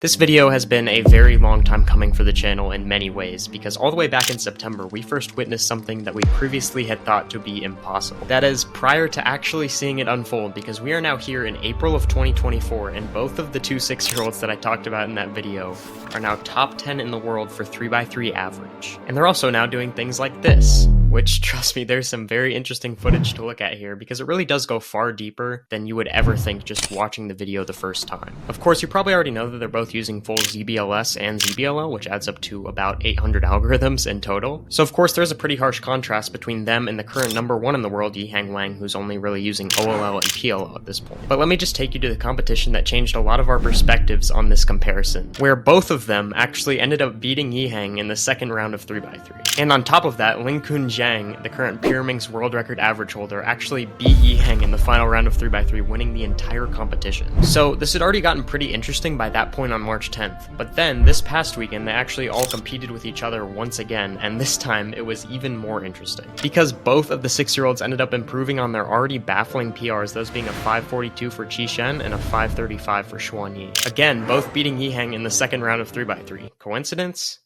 This video has been a very long time coming for the channel in many ways, because all the way back in September, we first witnessed something that we previously had thought to be impossible. That is, prior to actually seeing it unfold, because we are now here in April of 2024, and both of the two 6-year-olds that I talked about in that video are now top 10 in the world for 3x3 average. And they're also now doing things like this, which, trust me, there's some very interesting footage to look at here, because it really does go far deeper than you would ever think just watching the video the first time. Of course, you probably already know that they're both using full ZBLS and ZBLL, which adds up to about 800 algorithms in total. So of course there's a pretty harsh contrast between them and the current #1 in the world, Yiheng Wang, who's only really using OLL and PLL at this point. But let me just take you to the competition that changed a lot of our perspectives on this comparison, where both of them actually ended up beating Yiheng in the second round of 3x3. And on top of that, Lincoln Zhang, the current Pyraminx world record average holder, actually beat Yiheng in the final round of 3x3, winning the entire competition. So this had already gotten pretty interesting by that point on March 10th, but then this past weekend they actually all competed with each other once again, and this time it was even more interesting, because both of the 6-year-olds ended up improving on their already baffling PRs, those being a 542 for Qishen and a 535 for Xuanyi. Again, both beating Yiheng in the second round of 3x3. Coincidence?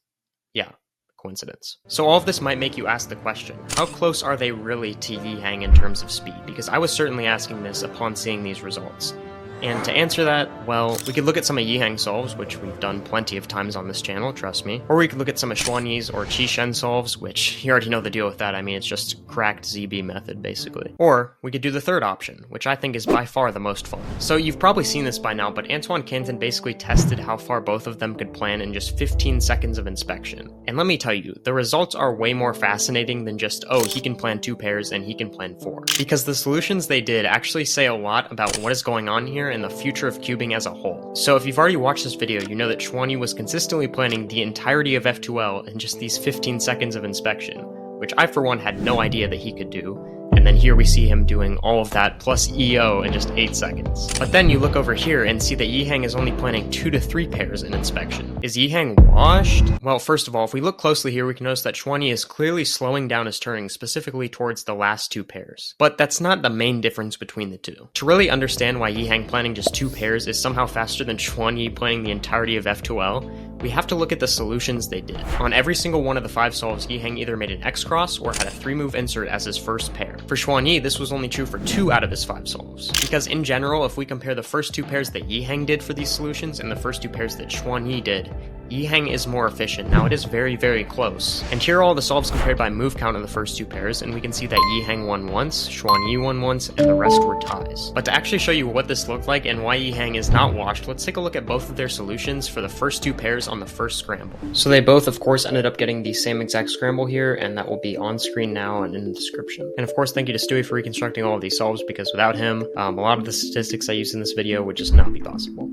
Yeah. Coincidence. So all of this might make you ask the question, how close are they really to Yiheng in terms of speed? Because I was certainly asking this upon seeing these results. And to answer that, well, we could look at some of Yiheng solves, which we've done plenty of times on this channel, trust me. Or we could look at some of Xuanyi's or Qishen solves, which you already know the deal with that. I mean, it's just cracked ZB method, basically. Or we could do the third option, which I think is by far the most fun. So you've probably seen this by now, but Antoine basically tested how far both of them could plan in just 15 seconds of inspection. And let me tell you, the results are way more fascinating than just, oh, he can plan 2 pairs and he can plan 4. Because the solutions they did actually say a lot about what is going on here and the future of cubing as a whole. So if you've already watched this video, you know that Xuanyi was consistently planning the entirety of F2L in just these 15 seconds of inspection, which I for one had no idea that he could do. And then here we see him doing all of that plus EO in just 8 seconds. But then you look over here and see that Yiheng is only planning 2 to 3 pairs in inspection. Is Yiheng washed? Well, first of all, if we look closely here, we can notice that Xuanyi is clearly slowing down his turning, specifically towards the last 2 pairs. But that's not the main difference between the two. To really understand why Yiheng planning just 2 pairs is somehow faster than Xuanyi planning the entirety of F2L, we have to look at the solutions they did. On every single one of the 5 solves, Yiheng either made an X-cross or had a 3-move insert as his first pair. For Xuanyi, this was only true for 2 out of his 5 solves. Because in general, if we compare the first 2 pairs that Yiheng did for these solutions and the first 2 pairs that Xuanyi did, Yiheng is more efficient. Now it is very, very close. And here are all the solves compared by move count of the first 2 pairs, and we can see that Yiheng won once, Xuanyi won once, and the rest were ties. But to actually show you what this looked like and why Yiheng is not washed, let's take a look at both of their solutions for the first 2 pairs on the first scramble. So they both, of course, ended up getting the same exact scramble here, and that will be on screen now and in the description. And of course, thank you to Stewy for reconstructing all of these solves, because without him, a lot of the statistics I used in this video would just not be possible.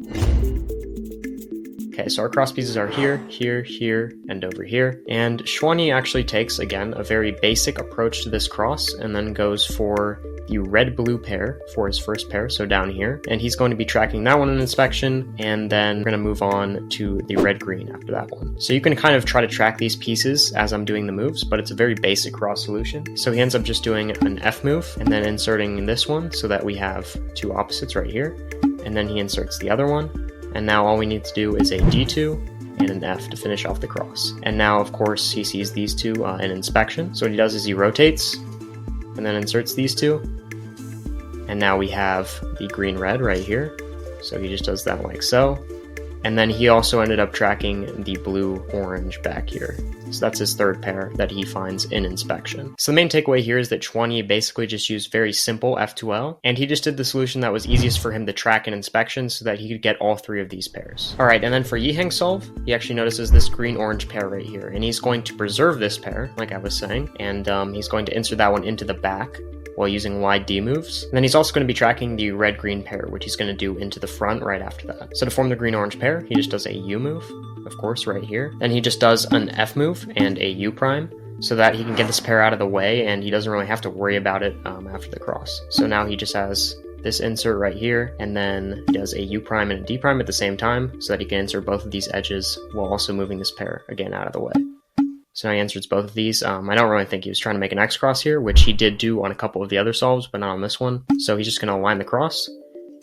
Okay, so our cross pieces are here, here, here, and over here. And Xuanyi actually takes, again, a very basic approach to this cross, and then goes for the red-blue pair for his first pair, so down here. And he's going to be tracking that one in inspection, and then we're going to move on to the red-green after that one. So you can kind of try to track these pieces as I'm doing the moves, but it's a very basic cross solution. So he ends up just doing an F move, and then inserting this one, so that we have 2 opposites right here. And then he inserts the other one. And now all we need to do is a D2 and an F to finish off the cross. And now, of course, he sees these 2 in inspection. So what he does is he rotates and then inserts these 2. And now we have the green-red right here. So he just does that like so. And then he also ended up tracking the blue-orange back here. So that's his third pair that he finds in inspection. So the main takeaway here is that Xuanyi basically just used very simple F2L, and he just did the solution that was easiest for him to track in inspection so that he could get all 3 of these pairs. Alright, and then for Yiheng's solve, he actually notices this green-orange pair right here, and he's going to preserve this pair, like I was saying, and he's going to insert that one into the back while using wide D moves. And then he's also going to be tracking the red-green pair, which he's going to do into the front right after that. So to form the green-orange pair, he just does a U move, of course, right here. Then he just does an F move and a U prime, so that he can get this pair out of the way, and he doesn't really have to worry about it after the cross. So now he just has this insert right here, and then he does a U prime and a D prime at the same time, so that he can insert both of these edges while also moving this pair again out of the way. So now he inserts both of these. I don't really think he was trying to make an X cross here, which he did do on a couple of the other solves, but not on this one. So he's just going to align the cross,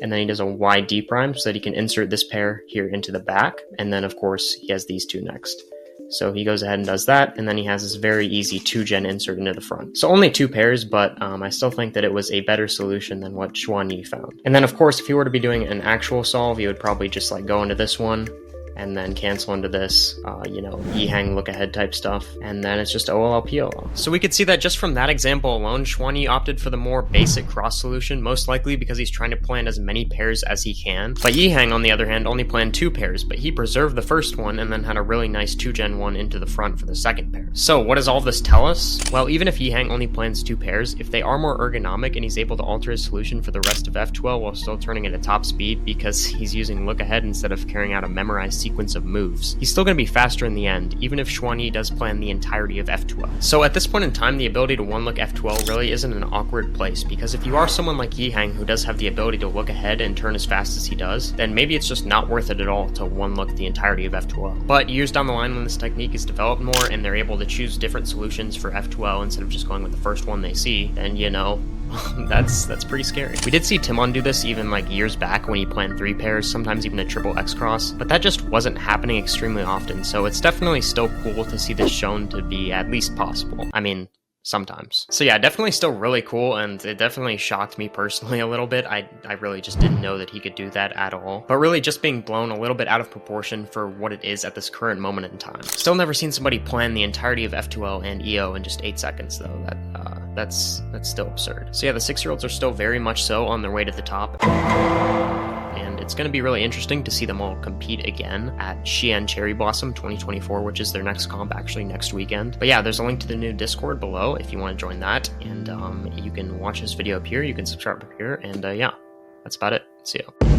and then he does a Y D prime so that he can insert this pair here into the back, and then of course he has these two next. So he goes ahead and does that, and then he has this very easy 2-gen insert into the front. So only 2 pairs, but I still think that it was a better solution than what Xuanyi found. And then of course, if he were to be doing an actual solve, he would probably just like go into this one, and then cancel into this, you know, Yiheng look ahead type stuff, and then it's just OLL PLL. So we could see that just from that example alone, Xuanyi opted for the more basic cross solution, most likely because he's trying to plan as many pairs as he can. But Yiheng, on the other hand, only planned 2 pairs, but he preserved the first one and then had a really nice 2-gen one into the front for the second pair. So what does all this tell us? Well, even if Yiheng only plans 2 pairs, if they are more ergonomic and he's able to alter his solution for the rest of F12 while still turning it at top speed because he's using look ahead instead of carrying out a memorized sequence of moves, he's still going to be faster in the end, even if Xuanyi does plan the entirety of F12. So at this point in time, the ability to one-look F12 really isn't an awkward place, because if you are someone like Yiheng who does have the ability to look ahead and turn as fast as he does, then maybe it's just not worth it at all to one-look the entirety of F12. But years down the line, when this technique is developed more and they're able to choose different solutions for F12 instead of just going with the first one they see, then, you know, that's pretty scary. We did see Timon do this even like years back when he planned 3 pairs, sometimes even a triple X cross, but that just wasn't happening extremely often, so it's definitely still cool to see this shown to be at least possible. I mean, sometimes. So yeah, definitely still really cool, and it definitely shocked me personally a little bit. I really just didn't know that he could do that at all. But really just being blown a little bit out of proportion for what it is at this current moment in time. Still never seen somebody plan the entirety of F2L and EO in just 8 seconds though. That's still absurd. So yeah, the 6-year-olds are still very much so on their way to the top. And it's going to be really interesting to see them all compete again at Xi'an Cherry Blossom 2024, which is their next comp actually next weekend. But yeah, there's a link to the new Discord below if you want to join that, and you can watch this video up here, you can subscribe up here, and yeah, that's about it. See ya.